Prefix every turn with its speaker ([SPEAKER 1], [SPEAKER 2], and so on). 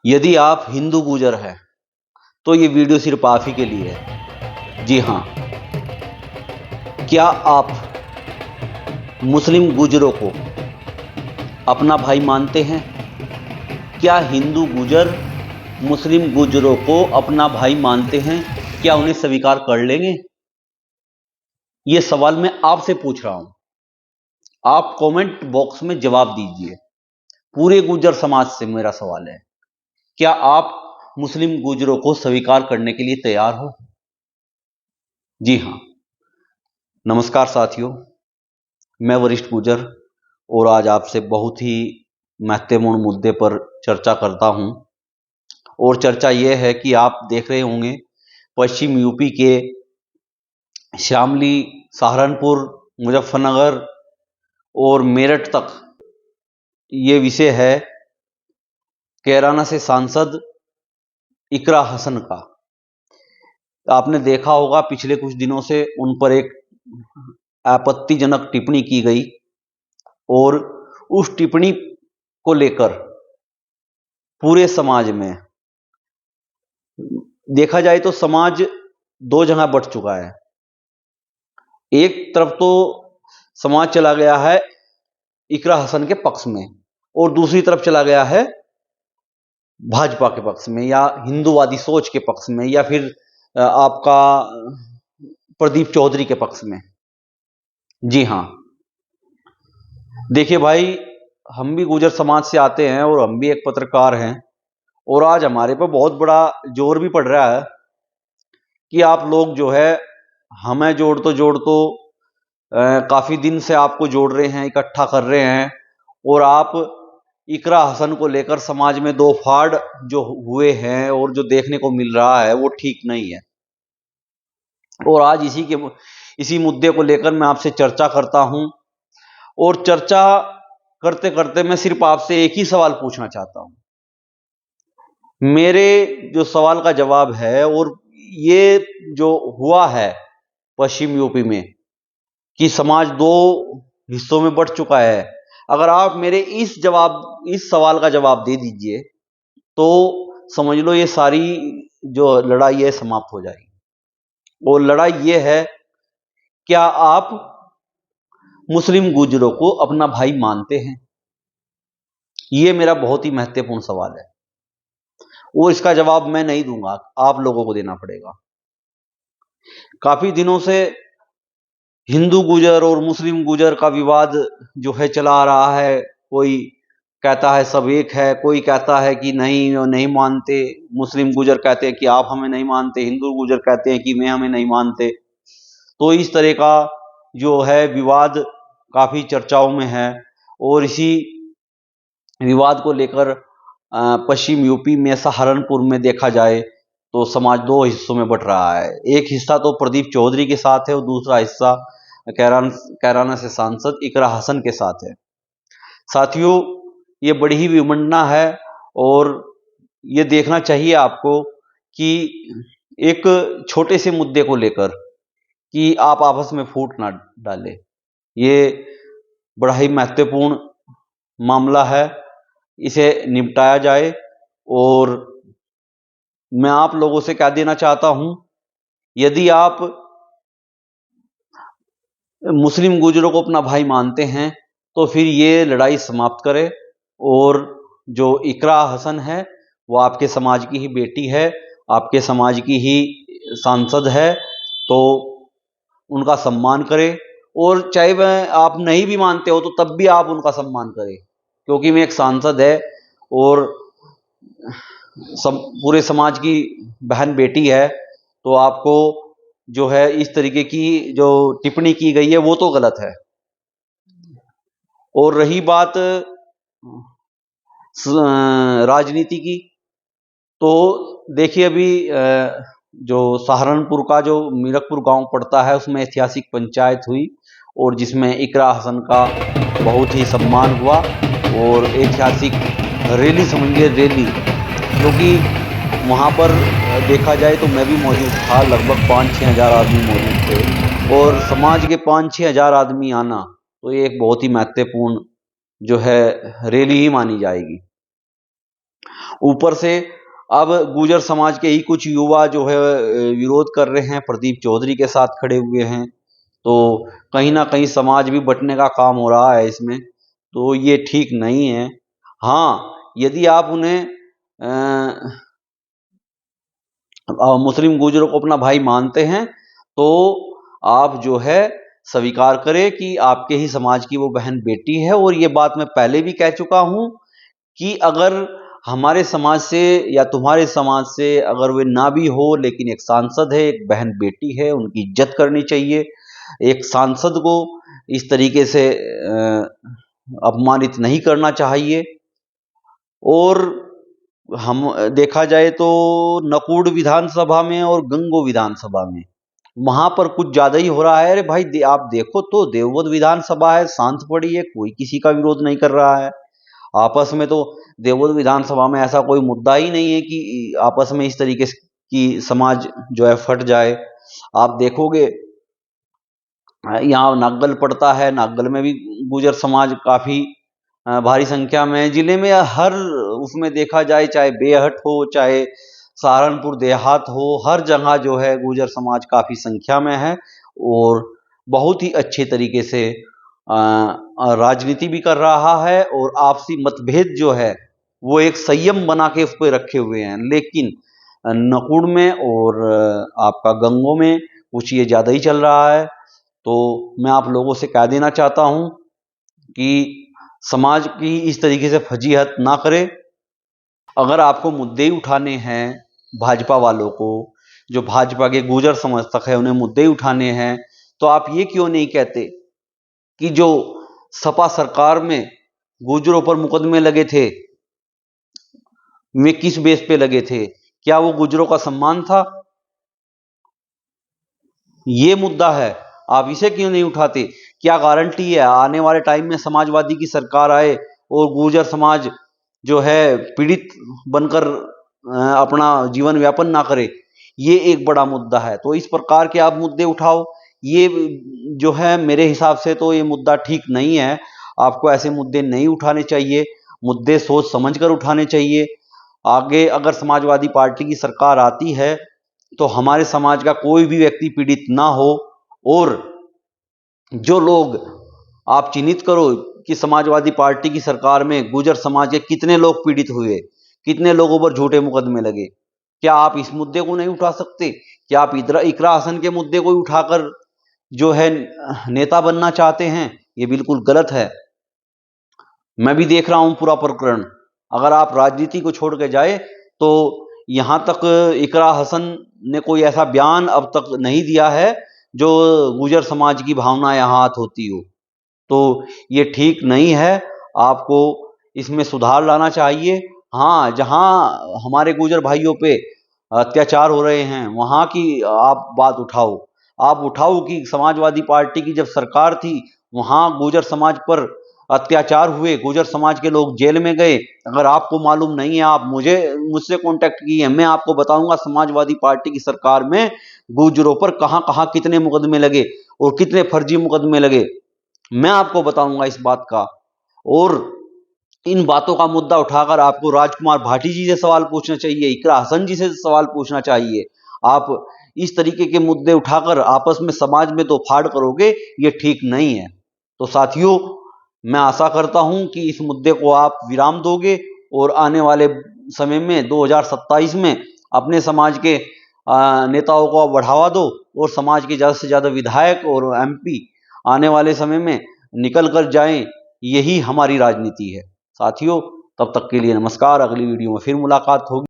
[SPEAKER 1] यदि आप हिंदू गुजर हैं तो ये वीडियो सिर्फ आप ही के लिए है। जी हाँ, क्या आप मुस्लिम गुजरों को अपना भाई मानते हैं? क्या हिंदू गुजर मुस्लिम गुजरों को अपना भाई मानते हैं? क्या उन्हें स्वीकार कर लेंगे? ये सवाल मैं आपसे पूछ रहा हूं। आप कमेंट बॉक्स में जवाब दीजिए। पूरे गुजर समाज से मेरा सवाल है, क्या आप मुस्लिम गुजरों को स्वीकार करने के लिए तैयार हो? जी हां। नमस्कार साथियों, मैं वरिष्ठ गुजर और आज आपसे बहुत ही महत्वपूर्ण मुद्दे पर चर्चा करता हूं। और चर्चा यह है कि आप देख रहे होंगे पश्चिम यूपी के शामली, सहारनपुर, मुजफ्फरनगर और मेरठ तक ये विषय है कैराना से सांसद इकरा हसन का। आपने देखा होगा पिछले कुछ दिनों से उन पर एक आपत्तिजनक टिप्पणी की गई और उस टिप्पणी को लेकर पूरे समाज में देखा जाए तो समाज दो जगह बंट चुका है। एक तरफ तो समाज चला गया है इकरा हसन के पक्ष में और दूसरी तरफ चला गया है भाजपा के पक्ष में या हिंदूवादी सोच के पक्ष में या फिर आपका प्रदीप चौधरी के पक्ष में। जी हां, देखिए भाई, हम भी गुजर समाज से आते हैं और हम भी एक पत्रकार हैं और आज हमारे पर बहुत बड़ा जोर भी पड़ रहा है कि आप लोग जो है हमें जोड़ तो काफी दिन से आपको जोड़ रहे हैं, इकट्ठा कर रहे हैं और आप इकरा हसन को लेकर समाज में दो फाड़ जो हुए हैं और जो देखने को मिल रहा है वो ठीक नहीं है। और आज इसी मुद्दे को लेकर मैं आपसे चर्चा करता हूं और चर्चा करते करते मैं सिर्फ आपसे एक ही सवाल पूछना चाहता हूं। मेरे जो सवाल का जवाब है, और ये जो हुआ है पश्चिम यूपी में कि समाज दो हिस्सों में बंट चुका है, अगर आप मेरे इस सवाल का जवाब दे दीजिए तो समझ लो ये सारी जो लड़ाई है समाप्त हो जाएगी। और लड़ाई ये है, क्या आप मुस्लिम गुजरों को अपना भाई मानते हैं? ये मेरा बहुत ही महत्वपूर्ण सवाल है और इसका जवाब मैं नहीं दूंगा, आप लोगों को देना पड़ेगा। काफी दिनों से हिंदू गुजर और मुस्लिम गुजर का विवाद जो है चला आ रहा है। कोई कहता है सब एक है, कोई कहता है कि नहीं मानते। मुस्लिम गुजर कहते हैं कि आप हमें नहीं मानते, हिंदू गुजर कहते हैं कि मैं हमें नहीं मानते। तो इस तरह का जो है विवाद काफी चर्चाओं में है और इसी विवाद को लेकर पश्चिम यूपी में सहारनपुर में देखा जाए तो समाज दो हिस्सों में बंट रहा है। एक हिस्सा तो प्रदीप चौधरी के साथ है और दूसरा हिस्सा कैराना से सांसद इकरा हसन के साथ है। साथियों, ये बड़ी ही विडंबना है और ये देखना चाहिए आपको कि एक छोटे से मुद्दे को लेकर कि आप आपस में फूट ना डालें। ये बड़ा ही महत्वपूर्ण मामला है, इसे निपटाया जाए। और मैं आप लोगों से क्या देना चाहता हूं, यदि आप मुस्लिम गुजरों को अपना भाई मानते हैं तो फिर ये लड़ाई समाप्त करें। और जो इकरा हसन है वो आपके समाज की ही बेटी है, आपके समाज की ही सांसद है, तो उनका सम्मान करें। और चाहे वह आप नहीं भी मानते हो तो तब भी आप उनका सम्मान करें, क्योंकि मैं एक सांसद है और पूरे समाज की बहन बेटी है। तो आपको जो है इस तरीके की जो टिप्पणी की गई है वो तो गलत है। और रही बात राजनीति की, तो देखिए अभी जो सहारनपुर का जो मीरकपुर गांव पड़ता है उसमें ऐतिहासिक पंचायत हुई और जिसमें इकरा हसन का बहुत ही सम्मान हुआ और ऐतिहासिक रैली समझिए रैली, क्योंकि वहाँ पर देखा जाए तो मैं भी मौजूद था। लगभग 5-6 हज़ार आदमी मौजूद थे और समाज के 5-6 हज़ार आदमी आना तो ये एक बहुत ही महत्वपूर्ण जो है रैली ही मानी जाएगी। ऊपर से अब गुर्जर समाज के ही कुछ युवा जो है विरोध कर रहे हैं, प्रदीप चौधरी के साथ खड़े हुए हैं। तो कहीं ना कहीं समाज भी बंटने का काम हो रहा है इसमें, तो ये ठीक नहीं है। हाँ, यदि आप उन्हें मुस्लिम गुर्जरों को अपना भाई मानते हैं तो आप जो है स्वीकार करें कि आपके ही समाज की वो बहन बेटी है। और ये बात मैं पहले भी कह चुका हूं कि अगर हमारे समाज से या तुम्हारे समाज से अगर वे ना भी हो, लेकिन एक सांसद है, एक बहन बेटी है, उनकी इज्जत करनी चाहिए। एक सांसद को इस तरीके से अपमानित नहीं करना चाहिए। और हम देखा जाए तो नकुड़ विधानसभा में और गंगो विधानसभा में वहां पर कुछ ज्यादा ही हो रहा है। अरे भाई आप देखो तो देवबंद विधानसभा है, शांत पड़ी है, कोई किसी का विरोध नहीं कर रहा है। आपस में तो देवबंद विधानसभा में ऐसा कोई मुद्दा ही नहीं है कि आपस में इस तरीके की समाज जो है फट जाए। आप देखोगे यहाँ नागल पड़ता है, नागल में भी गुर्जर समाज काफी भारी संख्या में। जिले में हर उसमें देखा जाए, चाहे बेहट हो चाहे सहारनपुर देहात हो, हर जगह जो है गुर्जर समाज काफी संख्या में है और बहुत ही अच्छे तरीके से राजनीति भी कर रहा है। और आपसी मतभेद जो है वो एक संयम बना के उस पर रखे हुए हैं। लेकिन नकुड़ में और आपका गंगो में कुछ ये ज्यादा ही चल रहा है। तो मैं आप लोगों से कह देना चाहता हूं कि समाज की इस तरीके से फजीहत ना करें। अगर आपको मुद्दे उठाने हैं भाजपा वालों को, जो भाजपा के गुर्जर समर्थक है, उन्हें मुद्दे उठाने हैं, तो आप ये क्यों नहीं कहते कि जो सपा सरकार में गुर्जरों पर मुकदमे लगे थे वे किस बेस पे लगे थे? क्या वो गुर्जरों का सम्मान था? ये मुद्दा है, आप इसे क्यों नहीं उठाते? क्या गारंटी है आने वाले टाइम में समाजवादी की सरकार आए और गुर्जर समाज जो है पीड़ित बनकर अपना जीवन व्यापन ना करे? ये एक बड़ा मुद्दा है। तो इस प्रकार के आप मुद्दे उठाओ। ये जो है मेरे हिसाब से तो ये मुद्दा ठीक नहीं है। आपको ऐसे मुद्दे नहीं उठाने चाहिए, मुद्दे सोच समझ कर उठाने चाहिए। आगे अगर समाजवादी पार्टी की सरकार आती है तो हमारे समाज का कोई भी व्यक्ति पीड़ित ना हो। और जो लोग आप चिन्हित करो कि समाजवादी पार्टी की सरकार में गुर्जर समाज के कितने लोग पीड़ित हुए, कितने लोगों पर झूठे मुकदमे लगे, क्या आप इस मुद्दे को नहीं उठा सकते? क्या आप इकरा हसन के मुद्दे को उठाकर जो है नेता बनना चाहते हैं? ये बिल्कुल गलत है। मैं भी देख रहा हूं पूरा प्रकरण। अगर आप राजनीति को छोड़ के जाए तो यहां तक इकरा हसन ने कोई ऐसा बयान अब तक नहीं दिया है जो गुर्जर समाज की भावना यहाँ होती हो। तो ये ठीक नहीं है, आपको इसमें सुधार लाना चाहिए। हाँ, जहां हमारे गुर्जर भाइयों पे अत्याचार हो रहे हैं वहां की आप बात उठाओ। आप उठाओ कि समाजवादी पार्टी की जब सरकार थी वहां गुर्जर समाज पर अत्याचार हुए, गुर्जर समाज के लोग जेल में गए। अगर आपको मालूम नहीं है, आप मुझसे कांटेक्ट कीजिए, मैं आपको बताऊंगा समाजवादी पार्टी की सरकार में गुर्जरों पर कहां कहां कितने मुकदमे लगे और कितने फर्जी मुकदमे लगे, मैं आपको बताऊंगा इस बात का। और इन बातों का मुद्दा उठाकर आपको राजकुमार भाटी जी से सवाल पूछना चाहिए, इकरा हसन जी से सवाल पूछना चाहिए। आप इस तरीके के मुद्दे उठाकर आपस में समाज में तो फाड़ करोगे, ये ठीक नहीं है। तो साथियों, मैं आशा करता हूं कि इस मुद्दे को आप विराम दोगे और आने वाले समय में 2027 में अपने समाज के नेताओं को बढ़ावा दो और समाज के ज़्यादा से ज़्यादा विधायक और एमपी आने वाले समय में निकल कर जाएं। यही हमारी राजनीति है। साथियों, तब तक के लिए नमस्कार। अगली वीडियो में फिर मुलाकात होगी।